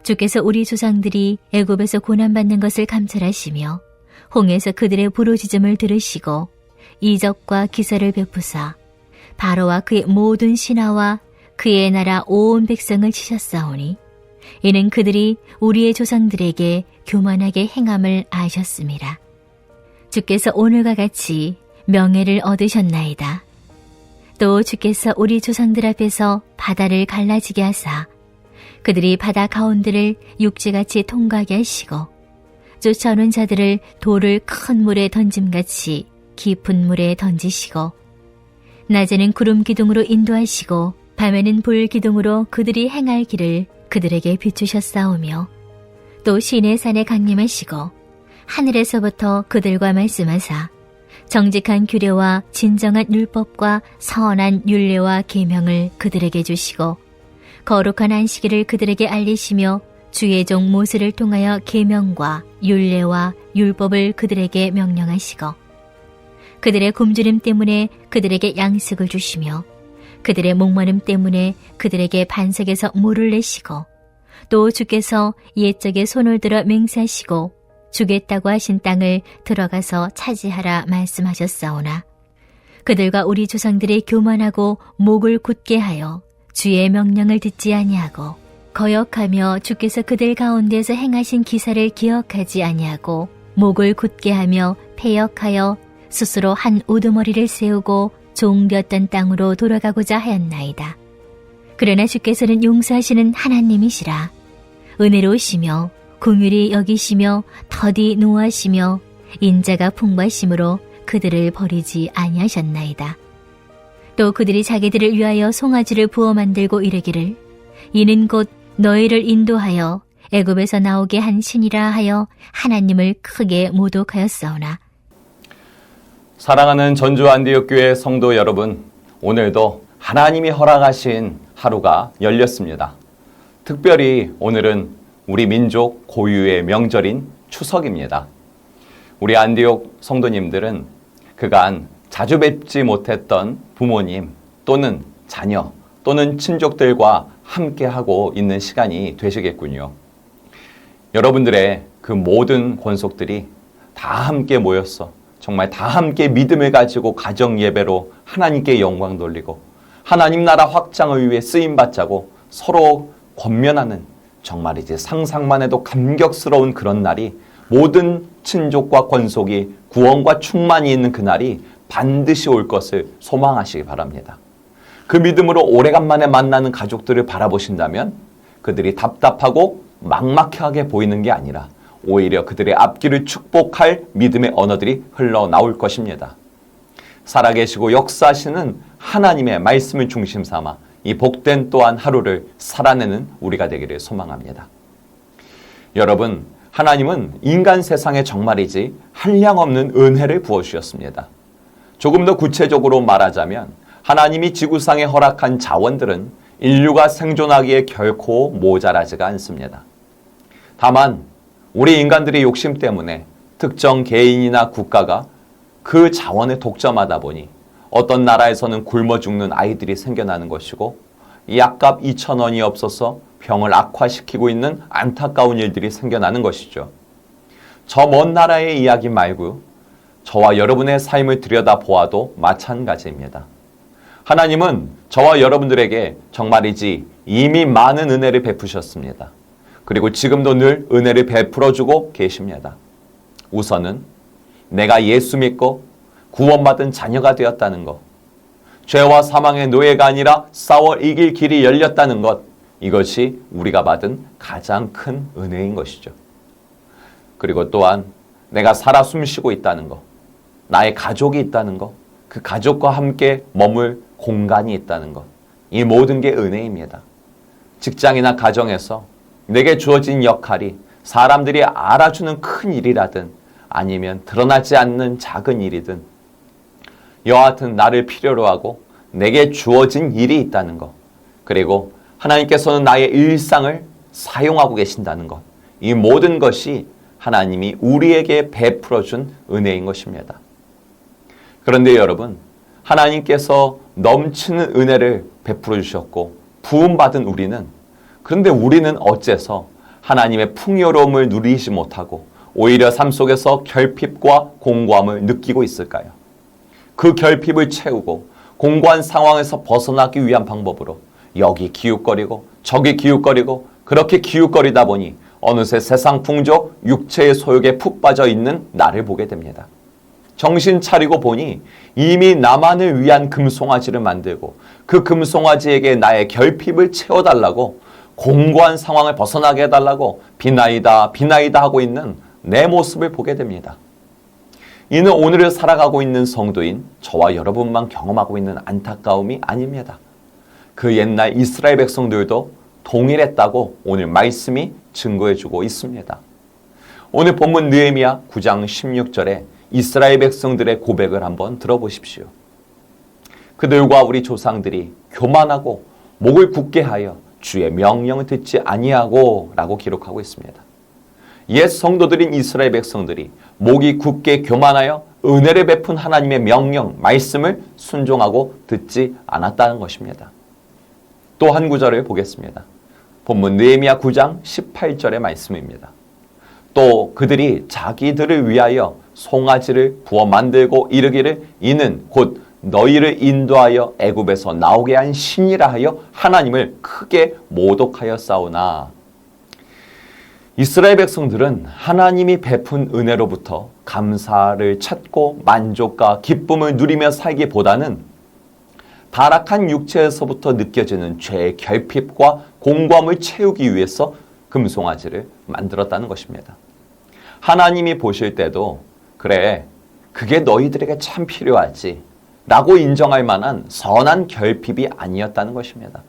주께서 우리 조상들이 애굽에서 고난받는 것을 감찰하시며 홍해에서 그들의 부르짖음을 들으시고 이적과 기사를 베푸사 바로와 그의 모든 신하와 그의 나라 온 백성을 치셨사오니 이는 그들이 우리의 조상들에게 교만하게 행함을 아셨습니다. 주께서 오늘과 같이 명예를 얻으셨나이다. 또 주께서 우리 조상들 앞에서 바다를 갈라지게 하사 그들이 바다 가운데를 육지같이 통과하게 하시고 쫓아오는 자들을 돌을 큰 물에 던짐같이 깊은 물에 던지시고 낮에는 구름 기둥으로 인도하시고 밤에는 불 기둥으로 그들이 행할 길을 그들에게 비추셨사오며 또 시내 산에 강림하시고 하늘에서부터 그들과 말씀하사 정직한 규례와 진정한 율법과 선한 율례와 계명을 그들에게 주시고 거룩한 안식일을 그들에게 알리시며 주의 종 모세를 통하여 계명과 율례와 율법을 그들에게 명령하시고 그들의 굶주림 때문에 그들에게 양식을 주시며 그들의 목마름 때문에 그들에게 반석에서 물을 내시고 또 주께서 옛적에 손을 들어 맹세하시고 주겠다고 하신 땅을 들어가서 차지하라 말씀하셨사오나 그들과 우리 조상들이 교만하고 목을 굳게 하여 주의 명령을 듣지 아니하고 거역하며 주께서 그들 가운데서 행하신 기사를 기억하지 아니하고 목을 굳게 하며 패역하여 스스로 한 우두머리를 세우고 종되었던 땅으로 돌아가고자 하였나이다. 그러나 주께서는 용서하시는 하나님이시라. 은혜로우시며 긍휼히 여기시며 더디 노하시며 인자가 풍부하심으로 그들을 버리지 아니하셨나이다. 또 그들이 자기들을 위하여 송아지를 부어 만들고 이르기를 이는 곧 너희를 인도하여 애굽에서 나오게 한 신이라 하여 하나님을 크게 모독하였사오나 사랑하는 전주 안디옥교회 성도 여러분, 오늘도 하나님이 허락하신 하루가 열렸습니다. 특별히 오늘은 우리 민족 고유의 명절인 추석입니다. 우리 안디옥 성도님들은 그간 자주 뵙지 못했던 부모님 또는 자녀 또는 친족들과 함께하고 있는 시간이 되시겠군요. 여러분들의 그 모든 권속들이 다 함께 모였어 정말 다 함께 믿음을 가지고 가정 예배로 하나님께 영광 돌리고 하나님 나라 확장을 위해 쓰임받자고 서로 권면하는 정말 이제 상상만 해도 감격스러운 그런 날이 모든 친족과 권속이 구원과 충만이 있는 그날이 반드시 올 것을 소망하시기 바랍니다. 그 믿음으로 오래간만에 만나는 가족들을 바라보신다면 그들이 답답하고 막막하게 보이는 게 아니라 오히려 그들의 앞길을 축복할 믿음의 언어들이 흘러나올 것입니다. 살아계시고 역사하시는 하나님의 말씀을 중심 삼아 이 복된 또한 하루를 살아내는 우리가 되기를 소망합니다. 여러분, 하나님은 인간 세상에 정말이지 한량없는 은혜를 부어주셨습니다. 조금 더 구체적으로 말하자면 하나님이 지구상에 허락한 자원들은 인류가 생존하기에 결코 모자라지가 않습니다. 다만 우리 인간들의 욕심 때문에 특정 개인이나 국가가 그 자원을 독점하다 보니 어떤 나라에서는 굶어 죽는 아이들이 생겨나는 것이고 약값 2,000원이 없어서 병을 악화시키고 있는 안타까운 일들이 생겨나는 것이죠. 저 먼 나라의 이야기 말고 저와 여러분의 삶을 들여다보아도 마찬가지입니다. 하나님은 저와 여러분들에게 정말이지 이미 많은 은혜를 베푸셨습니다. 그리고 지금도 늘 은혜를 베풀어주고 계십니다. 우선은 내가 예수 믿고 구원받은 자녀가 되었다는 것, 죄와 사망의 노예가 아니라 싸워 이길 길이 열렸다는 것, 이것이 우리가 받은 가장 큰 은혜인 것이죠. 그리고 또한 내가 살아 숨쉬고 있다는 것, 나의 가족이 있다는 것, 그 가족과 함께 머물 공간이 있다는 것, 이 모든 게 은혜입니다. 직장이나 가정에서 내게 주어진 역할이 사람들이 알아주는 큰 일이라든 아니면 드러나지 않는 작은 일이든 여하튼 나를 필요로 하고 내게 주어진 일이 있다는 것, 그리고 하나님께서는 나의 일상을 사용하고 계신다는 것, 이 모든 것이 하나님이 우리에게 베풀어준 은혜인 것입니다. 그런데 여러분, 하나님께서 넘치는 은혜를 베풀어 주셨고 부음받은 우리는, 그런데 우리는 어째서 하나님의 풍요로움을 누리지 못하고 오히려 삶 속에서 결핍과 공고함을 느끼고 있을까요? 그 결핍을 채우고 공고한 상황에서 벗어나기 위한 방법으로 여기 기웃거리고 저기 기웃거리고 그렇게 기웃거리다 보니 어느새 세상 풍족, 육체의 소욕에 푹 빠져 있는 나를 보게 됩니다. 정신 차리고 보니 이미 나만을 위한 금송아지를 만들고 그 금송아지에게 나의 결핍을 채워달라고 공고한 상황을 벗어나게 해달라고 비나이다 비나이다 하고 있는 내 모습을 보게 됩니다. 이는 오늘을 살아가고 있는 성도인 저와 여러분만 경험하고 있는 안타까움이 아닙니다. 그 옛날 이스라엘 백성들도 동일했다고 오늘 말씀이 증거해주고 있습니다. 오늘 본문 느헤미야 9장 16절에 이스라엘 백성들의 고백을 한번 들어보십시오. 그들과 우리 조상들이 교만하고 목을 굳게 하여 주의 명령을 듣지 아니하고 라고 기록하고 있습니다. 옛 성도들인 이스라엘 백성들이 목이 굳게 교만하여 은혜를 베푼 하나님의 명령, 말씀을 순종하고 듣지 않았다는 것입니다. 또 한 구절을 보겠습니다. 본문 느헤미야 9장 18절의 말씀입니다. 또 그들이 자기들을 위하여 송아지를 부어 만들고 이르기를 이는 곧 너희를 인도하여 애굽에서 나오게 한 신이라 하여 하나님을 크게 모독하여 싸우나. 이스라엘 백성들은 하나님이 베푼 은혜로부터 감사를 찾고 만족과 기쁨을 누리며 살기보다는 타락한 육체에서부터 느껴지는 죄의 결핍과 공고함을 채우기 위해서 금송아지를 만들었다는 것입니다. 하나님이 보실 때도 그래, 그게 너희들에게 참 필요하지 라고 인정할 만한 선한 결핍이 아니었다는 것입니다.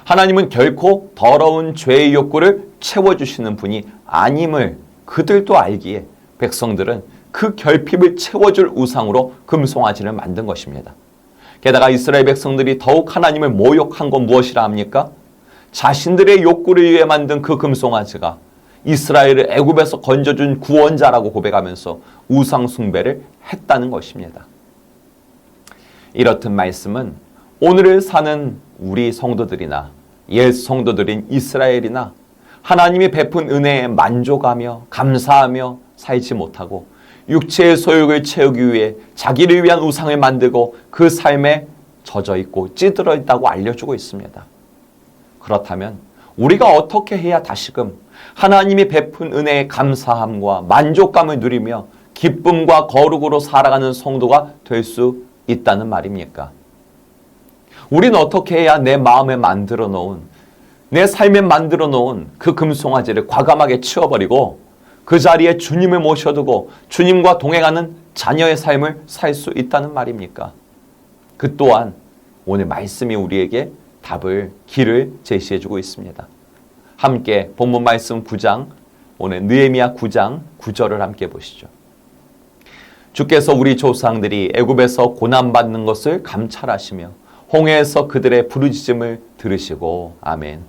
하나님은 결코 더러운 죄의 욕구를 채워주시는 분이 아님을 그들도 알기에 백성들은 그 결핍을 채워줄 우상으로 금송아지를 만든 것입니다. 게다가 이스라엘 백성들이 더욱 하나님을 모욕한 건 무엇이라 합니까? 자신들의 욕구를 위해 만든 그 금송아지가 이스라엘을 애굽에서 건져준 구원자라고 고백하면서 우상 숭배를 했다는 것입니다. 이렇듯 말씀은 오늘을 사는 우리 성도들이나 옛 성도들인 이스라엘이나 하나님이 베푼 은혜에 만족하며 감사하며 살지 못하고 육체의 소욕을 채우기 위해 자기를 위한 우상을 만들고 그 삶에 젖어 있고 찌들어 있다고 알려주고 있습니다. 그렇다면 우리가 어떻게 해야 다시금 하나님이 베푼 은혜의 감사함과 만족감을 누리며 기쁨과 거룩으로 살아가는 성도가 될 수 있다는 말입니까? 우리는 어떻게 해야 내 마음에 만들어 놓은, 내 삶에 만들어 놓은 그 금송아지를 과감하게 치워버리고 그 자리에 주님을 모셔두고 주님과 동행하는 자녀의 삶을 살 수 있다는 말입니까? 그 또한 오늘 말씀이 우리에게 답을, 길을 제시해주고 있습니다. 함께 본문 말씀 9장, 오늘 느헤미야 9장 9절을 함께 보시죠. 주께서 우리 조상들이 애굽에서 고난받는 것을 감찰하시며 홍해에서 그들의 부르짖음을 들으시고 아멘.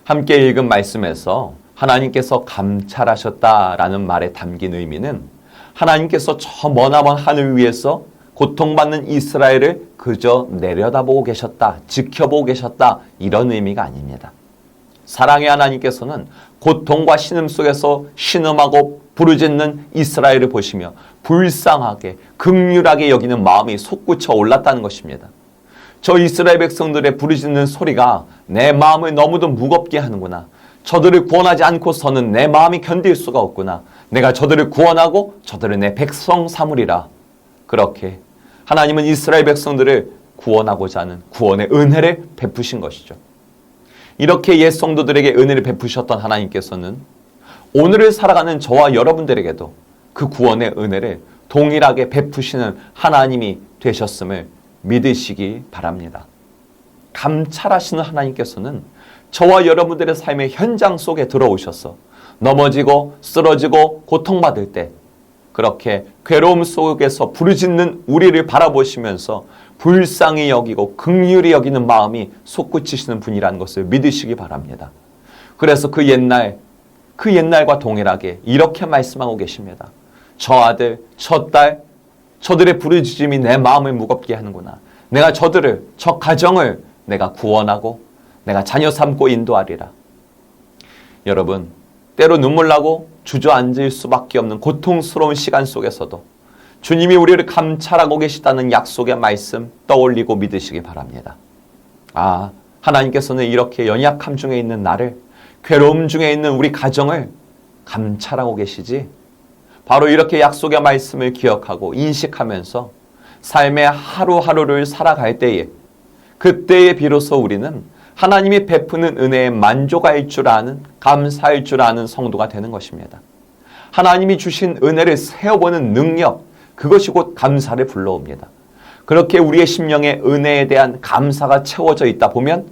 함께 읽은 말씀에서 하나님께서 감찰하셨다라는 말에 담긴 의미는 하나님께서 저 머나먼 하늘 위에서 고통받는 이스라엘을 그저 내려다보고 계셨다, 지켜보고 계셨다 이런 의미가 아닙니다. 사랑의 하나님께서는 고통과 신음 속에서 신음하고 부르짖는 이스라엘을 보시며 불쌍하게 긍휼하게 여기는 마음이 솟구쳐 올랐다는 것입니다. 저 이스라엘 백성들의 부르짖는 소리가 내 마음을 너무도 무겁게 하는구나. 저들을 구원하지 않고서는 내 마음이 견딜 수가 없구나. 내가 저들을 구원하고 저들을 내 백성 삼으리라. 그렇게 하나님은 이스라엘 백성들을 구원하고자 하는 구원의 은혜를 베푸신 것이죠. 이렇게 옛 성도들에게 은혜를 베푸셨던 하나님께서는 오늘을 살아가는 저와 여러분들에게도 그 구원의 은혜를 동일하게 베푸시는 하나님이 되셨음을 믿으시기 바랍니다. 감찰하시는 하나님께서는 저와 여러분들의 삶의 현장 속에 들어오셔서 넘어지고 쓰러지고 고통받을 때 그렇게 괴로움 속에서 부르짖는 우리를 바라보시면서 불쌍히 여기고 긍휼히 여기는 마음이 솟구치시는 분이라는 것을 믿으시기 바랍니다. 그래서 그 옛날과 동일하게 이렇게 말씀하고 계십니다. 저 아들, 저 딸, 저들의 부르짖음이 내 마음을 무겁게 하는구나. 내가 저 가정을 내가 구원하고 내가 자녀 삼고 인도하리라. 여러분, 때로 눈물 나고 주저앉을 수밖에 없는 고통스러운 시간 속에서도 주님이 우리를 감찰하고 계시다는 약속의 말씀 떠올리고 믿으시기 바랍니다. 아, 하나님께서는 이렇게 연약함 중에 있는 나를, 괴로움 중에 있는 우리 가정을 감찰하고 계시지. 바로 이렇게 약속의 말씀을 기억하고 인식하면서 삶의 하루하루를 살아갈 때에, 그때에 비로소 우리는 하나님이 베푸는 은혜에 만족할 줄 아는, 감사할 줄 아는 성도가 되는 것입니다. 하나님이 주신 은혜를 세어보는 능력, 그것이 곧 감사를 불러옵니다. 그렇게 우리의 심령에 은혜에 대한 감사가 채워져 있다 보면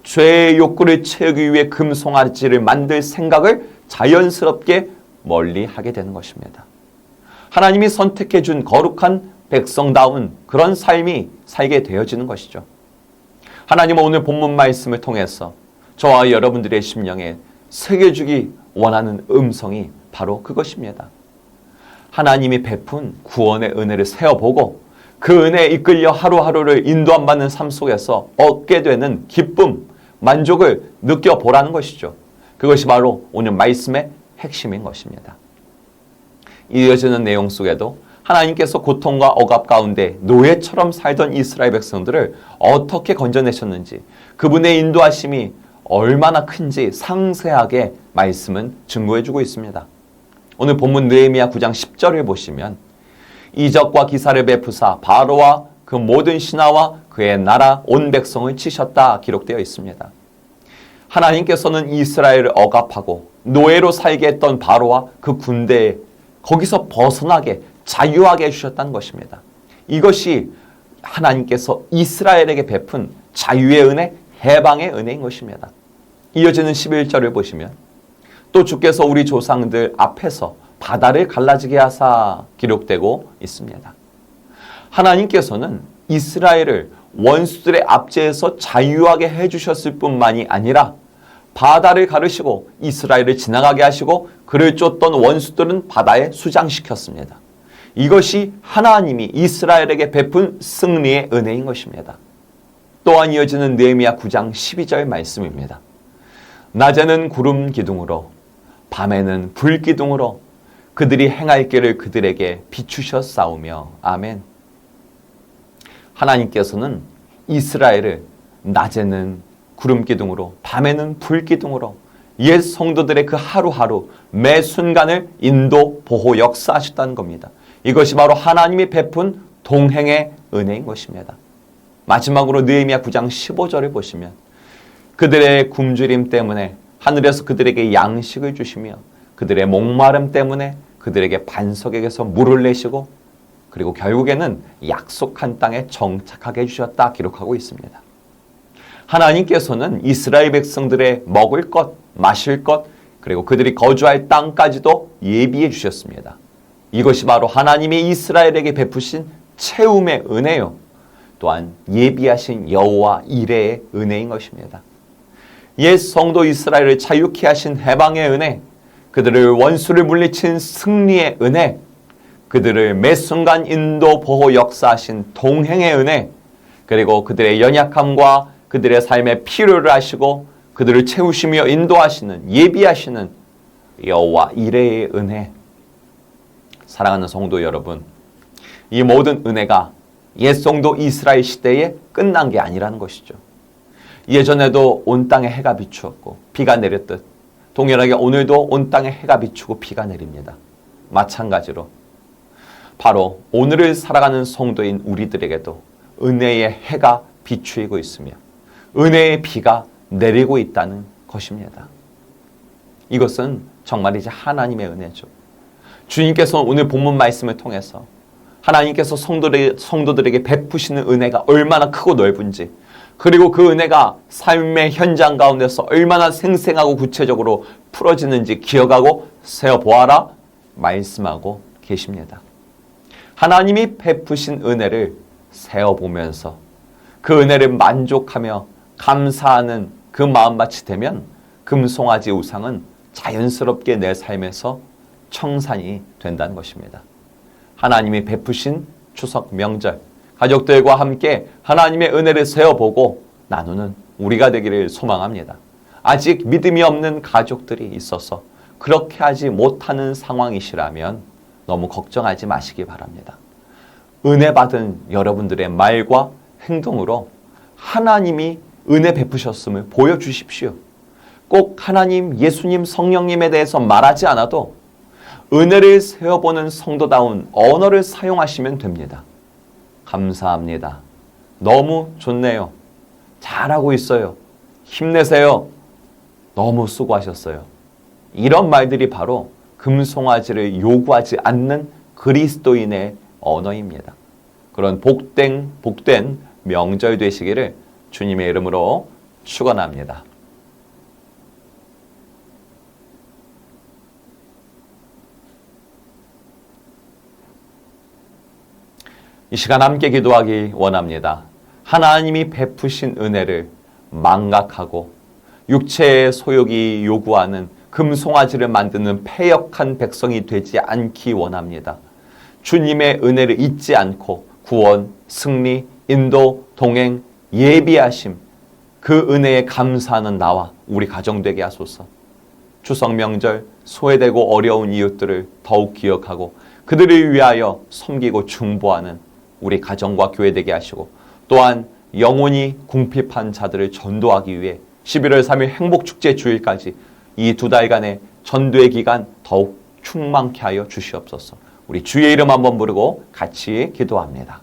죄의 욕구를 채우기 위해 금송아지를 만들 생각을 자연스럽게 멀리하게 되는 것입니다. 하나님이 선택해 준 거룩한 백성다운 그런 삶이 살게 되어지는 것이죠. 하나님은 오늘 본문 말씀을 통해서 저와 여러분들의 심령에 새겨주기 원하는 음성이 바로 그것입니다. 하나님이 베푼 구원의 은혜를 세어보고 그 은혜에 이끌려 하루하루를 인도함 받는 삶 속에서 얻게 되는 기쁨, 만족을 느껴보라는 것이죠. 그것이 바로 오늘 말씀의 핵심인 것입니다. 이어지는 내용 속에도 하나님께서 고통과 억압 가운데 노예처럼 살던 이스라엘 백성들을 어떻게 건져내셨는지, 그분의 인도하심이 얼마나 큰지 상세하게 말씀은 증거해주고 있습니다. 오늘 본문 느헤미야 9장 10절을 보시면 이적과 기사를 베푸사 바로와 그 모든 신하와 그의 나라 온 백성을 치셨다 기록되어 있습니다. 하나님께서는 이스라엘을 억압하고 노예로 살게 했던 바로와 그 군대에 거기서 벗어나게 자유하게 해주셨다는 것입니다. 이것이 하나님께서 이스라엘에게 베푼 자유의 은혜, 해방의 은혜인 것입니다. 이어지는 11절을 보시면 또 주께서 우리 조상들 앞에서 바다를 갈라지게 하사 기록되고 있습니다. 하나님께서는 이스라엘을 원수들의 압제에서 자유하게 해주셨을 뿐만이 아니라 바다를 가르시고 이스라엘을 지나가게 하시고 그를 쫓던 원수들은 바다에 수장시켰습니다. 이것이 하나님이 이스라엘에게 베푼 승리의 은혜인 것입니다. 또한 이어지는 느헤미야 9장 12절 말씀입니다. 낮에는 구름 기둥으로 밤에는 불 기둥으로 그들이 행할 길을 그들에게 비추셨사오며. 아멘. 하나님께서는 이스라엘을 낮에는 구름 기둥으로 밤에는 불 기둥으로 옛 성도들의 그 하루하루 매 순간을 인도, 보호, 역사하셨다는 겁니다. 이것이 바로 하나님이 베푼 동행의 은혜인 것입니다. 마지막으로 느헤미야 9장 15절을 보시면 그들의 굶주림 때문에 하늘에서 그들에게 양식을 주시며 그들의 목마름 때문에 그들에게 반석에게서 물을 내시고 그리고 결국에는 약속한 땅에 정착하게 해주셨다 기록하고 있습니다. 하나님께서는 이스라엘 백성들의 먹을 것, 마실 것, 그리고 그들이 거주할 땅까지도 예비해 주셨습니다. 이것이 바로 하나님이 이스라엘에게 베푸신 채움의 은혜요. 또한 예비하신 여호와 이레의 은혜인 것입니다. 옛 성도 이스라엘을 자유케 하신 해방의 은혜, 그들을 원수를 물리친 승리의 은혜, 그들을 매 순간 인도, 보호, 역사하신 동행의 은혜, 그리고 그들의 연약함과 그들의 삶의 필요를 하시고 그들을 채우시며 인도하시는, 예비하시는 여호와 이레의 은혜. 사랑하는 성도 여러분, 이 모든 은혜가 옛 성도 이스라엘 시대에 끝난 게 아니라는 것이죠. 예전에도 온 땅에 해가 비추었고 비가 내렸듯 동일하게 오늘도 온 땅에 해가 비추고 비가 내립니다. 마찬가지로 바로 오늘을 살아가는 성도인 우리들에게도 은혜의 해가 비추이고 있으며 은혜의 비가 내리고 있다는 것입니다. 이것은 정말 이제 하나님의 은혜죠. 주님께서 오늘 본문 말씀을 통해서 하나님께서 성도들에게 베푸시는 은혜가 얼마나 크고 넓은지, 그리고 그 은혜가 삶의 현장 가운데서 얼마나 생생하고 구체적으로 풀어지는지 기억하고 세어보아라 말씀하고 계십니다. 하나님이 베푸신 은혜를 세어보면서 그 은혜를 만족하며 감사하는 그 마음밭이 되면 금송아지 우상은 자연스럽게 내 삶에서 청산이 된다는 것입니다. 하나님이 베푸신 추석 명절, 가족들과 함께 하나님의 은혜를 세어보고 나누는 우리가 되기를 소망합니다. 아직 믿음이 없는 가족들이 있어서 그렇게 하지 못하는 상황이시라면 너무 걱정하지 마시기 바랍니다. 은혜 받은 여러분들의 말과 행동으로 하나님이 은혜 베푸셨음을 보여주십시오. 꼭 하나님, 예수님, 성령님에 대해서 말하지 않아도 은혜를 세워보는 성도다운 언어를 사용하시면 됩니다. 감사합니다. 너무 좋네요. 잘하고 있어요. 힘내세요. 너무 수고하셨어요. 이런 말들이 바로 금송아지를 요구하지 않는 그리스도인의 언어입니다. 그런 복된 명절 되시기를 주님의 이름으로 축원합니다. 이 시간 함께 기도하기 원합니다. 하나님이 베푸신 은혜를 망각하고 육체의 소욕이 요구하는 금송아지를 만드는 패역한 백성이 되지 않기 원합니다. 주님의 은혜를 잊지 않고 구원, 승리, 인도, 동행, 예비하심, 그 은혜에 감사하는 나와 우리 가정 되게 하소서. 추석 명절 소외되고 어려운 이웃들을 더욱 기억하고 그들을 위하여 섬기고 중보하는 우리 가정과 교회 되게 하시고, 또한 영혼이 궁핍한 자들을 전도하기 위해 11월 3일 행복축제 주일까지 이 2달간의 전도의 기간 더욱 충만케 하여 주시옵소서. 우리 주의 이름 한번 부르고 같이 기도합니다.